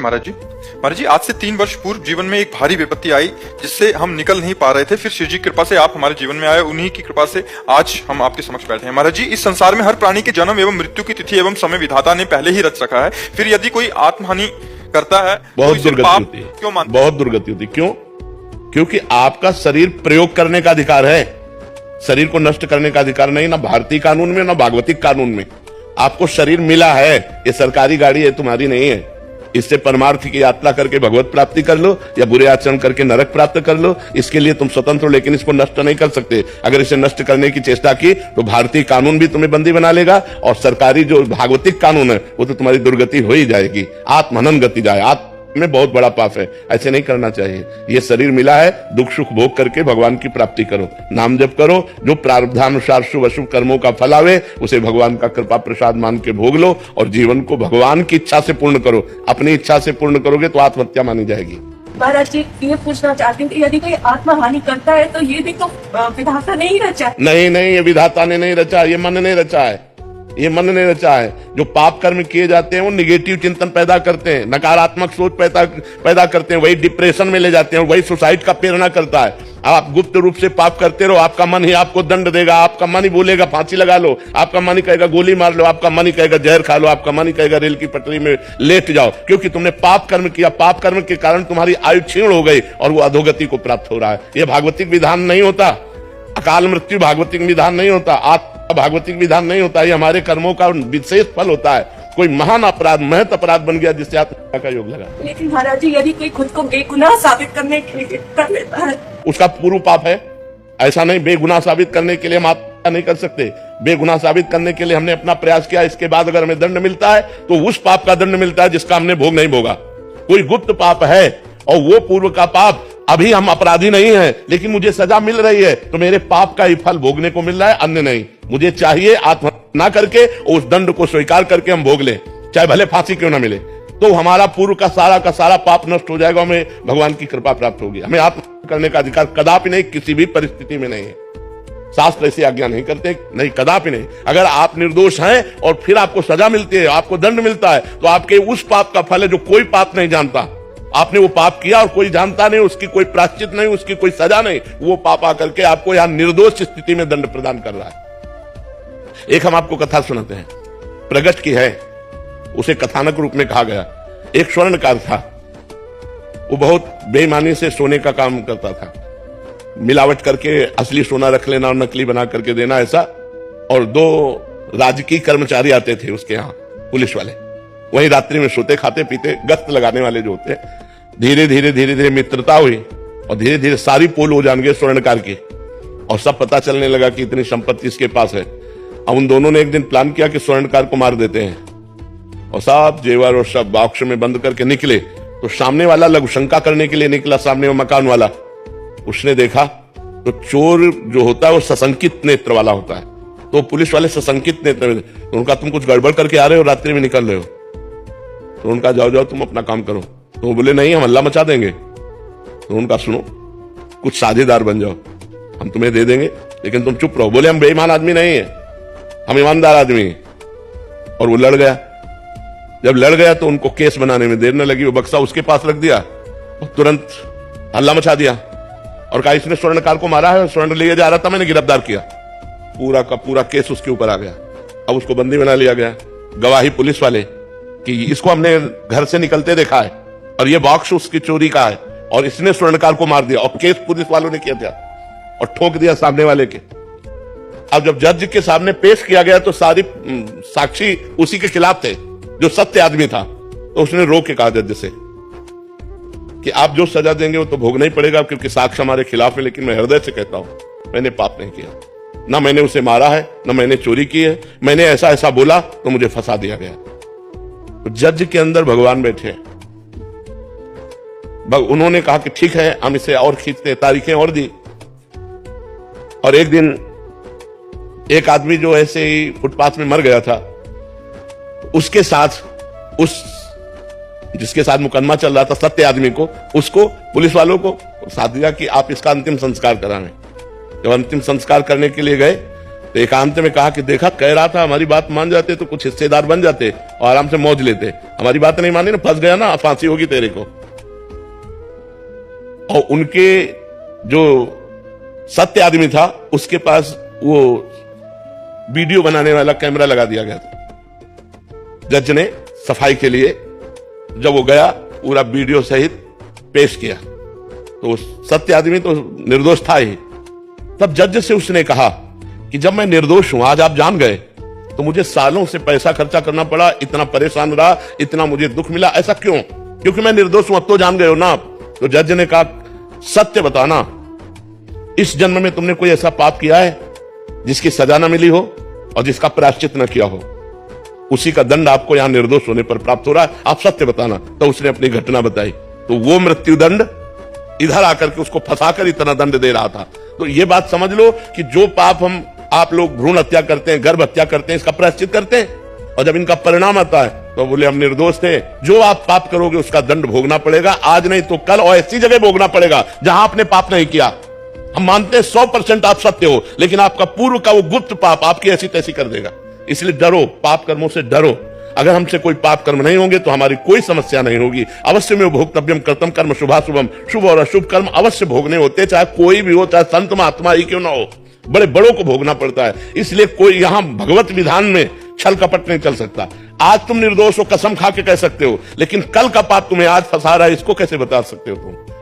महाराज जी। महाराज जी, आज से 3 वर्ष पूर्व जीवन में एक भारी विपत्ति आई जिससे हम निकल नहीं पा रहे थे। फिर शिव जी की कृपा से आप हमारे जीवन में आए, उन्हीं की कृपा से आज हम आपके समक्ष बैठे हैं। महाराज जी, इस संसार में हर प्राणी के जन्म एवं मृत्यु की तिथि एवं समय विधाता ने पहले ही रच रखा है। फिर यदि कोई आत्महानि करता है बहुत तो इसे दुर्गति पाप होती है, क्यों मानते? बहुत दुर्गति होती है। क्यों? क्योंकि आपका शरीर प्रयोग करने का अधिकार है, शरीर को नष्ट करने का अधिकार नहीं, ना भारतीय कानून में ना भागवतिक कानून में। आपको शरीर मिला है, ये सरकारी गाड़ी है, तुम्हारी नहीं है। इससे परमार्थ की यात्रा करके भगवत प्राप्ति कर लो या बुरे आचरण करके नरक प्राप्त कर लो, इसके लिए तुम स्वतंत्र हो, लेकिन इसको नष्ट नहीं कर सकते। अगर इसे नष्ट करने की चेष्टा की तो भारतीय कानून भी तुम्हें बंदी बना लेगा और सरकारी जो भागवतिक कानून है वो तो तुम्हारी दुर्गति हो ही जाएगी, आत्महनन गति जाए। आत्म में बहुत बड़ा पाप है, ऐसे नहीं करना चाहिए। ये शरीर मिला है, दुख सुख भोग करके भगवान की प्राप्ति करो, नाम जप करो, जो प्रारब्धानुसार शुभ अशुभ कर्मों का फल आवे उसे भगवान का कृपा प्रसाद मान के भोग लो और जीवन को भगवान की इच्छा से पूर्ण करो। अपनी इच्छा से पूर्ण करोगे तो आत्महत्या मानी जाएगी। महाराज जी, ये पूछना चाहती हूँ कि यदि कोई आत्महानि करता है तो ये भी तो विधाता ने ही रचा है। नहीं, ये विधाता ने नहीं रचा, ये मन ने रचा है, ये मन ने रचा है। जो पाप कर्म किए जाते हैं वो निगेटिव चिंतन पैदा करते हैं, नकारात्मक सोच पैदा करते हैं, वही डिप्रेशन में ले जाते हैं, वही सुसाइड का प्रेरणा करता है। आप गुप्त रूप से पाप करते रहो, आपका मन ही आपको दंड देगा, आपका मन ही बोलेगा फांसी लगा लो, आपका मन ही कहेगा गोली मार लो, आपका मन ही कहेगा जहर खा लो, आपका मन ही कहेगा रेल की पटरी में लेट जाओ, क्योंकि तुमने पाप कर्म किया। पाप कर्म के कारण तुम्हारी आयु क्षीण हो गई और वो अधोगति को प्राप्त हो रहा है। यह भागवतिक विधान नहीं होता, अकाल मृत्यु भागवतिक विधान नहीं होता, भागवतिक विधान नहीं होता। ये हमारे कर्मों का विशेष फल होता है। कोई महान अपराध, महत अपराध बन गया जिससे आत्महत्या का योग लगा। लेकिन महाराज जी, यदि कोई खुद को बेगुनाह साबित करने के लिए कर लेता है, उसका पूर्व पाप है। ऐसा नहीं, बेगुनाह साबित करने के लिए हम आत्महत्या नहीं कर सकते। बेगुनाह साबित करने के लिए हमने अपना प्रयास किया, इसके बाद अगर हमें दंड मिलता है तो उस पाप का दंड मिलता है जिसका हमने भोग नहीं भोगा। कोई गुप्त पाप है और वो पूर्व का पाप, अभी हम अपराधी नहीं हैं लेकिन मुझे सजा मिल रही है तो मेरे पाप का ही फल भोगने को मिल रहा है, अन्य नहीं। मुझे चाहिए आत्महत्या ना करके उस दंड को स्वीकार करके हम भोग लें, चाहे भले फांसी क्यों ना मिले, तो हमारा पूर्व का सारा पाप नष्ट हो जाएगा, हमें भगवान की कृपा प्राप्त होगी। हमें आत्महत्या करने का अधिकार कदापि नहीं, किसी भी परिस्थिति में नहीं है। शास्त्र ऐसी आज्ञा नहीं करते, नहीं, कदापि नहीं। अगर आप निर्दोष हैं और फिर आपको सजा मिलती है, आपको दंड मिलता है, तो आपके उस पाप का फल है जो कोई पाप नहीं जानता। आपने वो पाप किया और कोई जानता नहीं, उसकी कोई प्रायश्चित नहीं, उसकी कोई सजा नहीं, वो पाप आकर के आपको यहां निर्दोष स्थिति में दंड प्रदान कर रहा है। एक हम आपको कथा सुनाते हैं, प्रगट की है, उसे कथानक रूप में कहा गया। एक स्वर्णकार था, वो बहुत बेईमानी से सोने का काम करता था, मिलावट करके असली सोना रख लेना और नकली बना करके देना, ऐसा। और 2 राजकीय कर्मचारी आते थे उसके यहां, पुलिस वाले, वही रात्रि में सोते खाते पीते गश्त लगाने वाले जो होते हैं। धीरे धीरे मित्रता हुई और धीरे धीरे सारी पोल हो जान गए स्वर्णकार की और सब पता चलने लगा कि इतनी संपत्ति इसके पास है। अब उन दोनों ने एक दिन प्लान किया कि स्वर्णकार को मार देते हैं और सब जेवर और सब बॉक्स में बंद करके निकले। तो सामने वाला लघुशंका करने के लिए निकला, सामने वो मकान वाला, उसने देखा तो चोर जो होता है वो सशंकित नेत्र वाला होता है, तो पुलिस वाले सशंकित नेत्र, तो उनका तुम कुछ गड़बड़ करके आ रहे हो, रात्रि में निकल रहे हो, तो उनका जाओ तुम अपना काम करो। तो वो बोले नहीं, हम हल्ला मचा देंगे। तो उनका सुनो, कुछ साझेदार बन जाओ, हम तुम्हें दे देंगे लेकिन तुम चुप रहो। बोले हम बेईमान आदमी नहीं है, हम ईमानदार आदमी हैं। और वो लड़ गया। जब लड़ गया तो उनको केस बनाने में देर न लगी, वो बक्सा उसके पास रख दिया और तुरंत हल्ला मचा दिया और कहा इसने स्वर्णकार को मारा है, स्वर्ण लिए जा रहा था, मैंने गिरफ्तार किया। पूरा का पूरा केस उसके ऊपर आ गया। अब उसको बंदी बना लिया गया। गवाही पुलिस वाले कि इसको हमने घर से निकलते देखा है और ये बॉक्स उसकी चोरी का है और इसने स्वर्णकार को मार दिया, और केस पुलिस वालों ने किया था और ठोक दिया सामने वाले के। अब जब जज के सामने पेश किया गया तो सारी साक्षी उसी के खिलाफ थे जो सत्य आदमी था। तो उसने रो के कहा जज से कि आप जो सजा देंगे वो तो भोगना ही पड़ेगा, क्योंकि साक्ष्य हमारे खिलाफ है, लेकिन मैं हृदय से कहता हूं मैंने पाप नहीं किया, ना मैंने उसे मारा है, ना मैंने चोरी की है, मैंने ऐसा बोला तो मुझे फंसा दिया गया। तो जज के अंदर भगवान बैठे, उन्होंने कहा कि ठीक है हम इसे और खींचते, तारीखें और दी। और एक दिन एक आदमी जो ऐसे ही फुटपाथ में मर गया था, उसके साथ उस जिसके साथ मुकदमा चल रहा था, सत्य आदमी को, उसको पुलिस वालों को साथ दिया कि आप इसका अंतिम संस्कार कराएं। जब अंतिम संस्कार करने के लिए गए तो एकांत में कहा कि देखा, कह रहा था हमारी बात मान जाते तो कुछ हिस्सेदार बन जाते और आराम से मौज लेते। हमारी बात नहीं मानी ना, फंस गया ना, फांसी होगी तेरे को। और उनके जो सत्य आदमी था उसके पास वो वीडियो बनाने वाला कैमरा लगा दिया गया था। जज ने सफाई के लिए जब वो गया पूरा वीडियो सहित पेश किया तो सत्य आदमी तो निर्दोष था ही। तब जज से उसने कहा कि जब मैं निर्दोष हूं, आज आप जान गए, तो मुझे सालों से पैसा खर्चा करना पड़ा, इतना परेशान रहा, इतना मुझे दुख मिला, ऐसा क्यों? क्योंकि मैं निर्दोष हूं, अब तो जान गए हो ना आप। तो जज ने कहा सत्य बताना, इस जन्म में तुमने कोई ऐसा पाप किया है जिसकी सजा न मिली हो और जिसका प्रायश्चित न किया हो? उसी का दंड आपको यहां निर्दोष होने पर प्राप्त हो रहा है, आप सत्य बताना। तो उसने अपनी घटना बताई। तो वो मृत्यु दंड इधर आकर के उसको फंसाकर इतना दंड दे रहा था। तो ये बात समझ लो कि जो पाप आप लोग भ्रूण हत्या करते हैं, गर्भ हत्या करते हैं, इसका प्रायश्चित करते हैं, और जब इनका परिणाम आता है तो बोले हम निर्दोष थे। जो आप पाप करोगे उसका दंड भोगना पड़ेगा, आज नहीं तो कल, और ऐसी जगह भोगना पड़ेगा जहां आपने पाप नहीं किया। हम मानते हैं 100% आप सत्य हो, लेकिन आपका पूर्व का वो गुप्त पाप आपकी ऐसी तैसी कर देगा। इसलिए डरो, पाप कर्मों से डरो। अगर हमसे कोई पाप कर्म नहीं होंगे तो हमारी कोई समस्या नहीं होगी। अवश्य में भोक्तव्यम कर्तव्यम कर्म शुभाशुभम, शुभ और अशुभ कर्म अवश्य भोगने होते, चाहे कोई भी हो, चाहे संत महात्मा ही क्यों ना हो, बड़े बड़ों को भोगना पड़ता है। इसलिए कोई यहां भगवत विधान में छल कपट नहीं चल सकता। आज तुम निर्दोष हो, कसम खा के कह सकते हो, लेकिन कल का पाप तुम्हें आज फंसा रहा है, इसको कैसे बता सकते हो तुम?